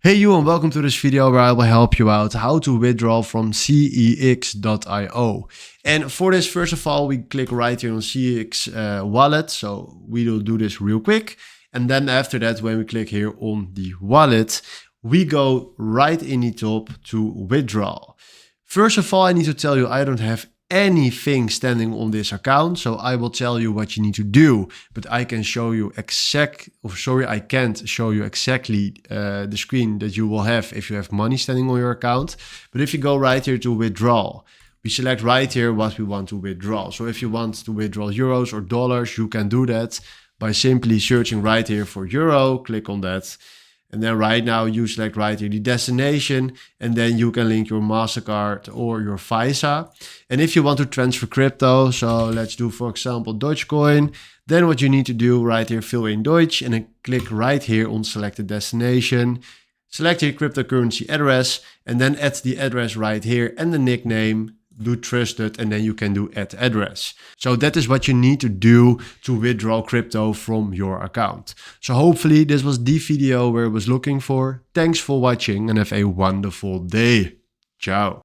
Hey you, and welcome to this video where I will help you out how to withdraw from cex.io. And for this, first of all, we click right here on CEX wallet. So we will do this real quick. And then after that, when we click here on the wallet, we go right in the top to withdraw. First of all, I need to tell you, I don't have anything standing on this account, so I will tell you what you need to do, but I can show you I can't show you exactly the screen that you will have if you have money standing on your account. But if you go right here to withdraw, we select right here what we want to withdraw. So if you want to withdraw euros or dollars, you can do that by simply searching right here for euro, click on that. And then right now you select right here the destination, and then you can link your MasterCard or your Visa. And if you want to transfer crypto, so let's do, for example, Dogecoin, then what you need to do right here, fill in Deutsch, and then click right here on select the destination, select your cryptocurrency address, and then add the address right here and the nickname. Do trusted, and then you can do add address. So that is what you need to do to withdraw crypto from your account. So hopefully this was the video where I was looking for. Thanks for watching and have a wonderful day. Ciao.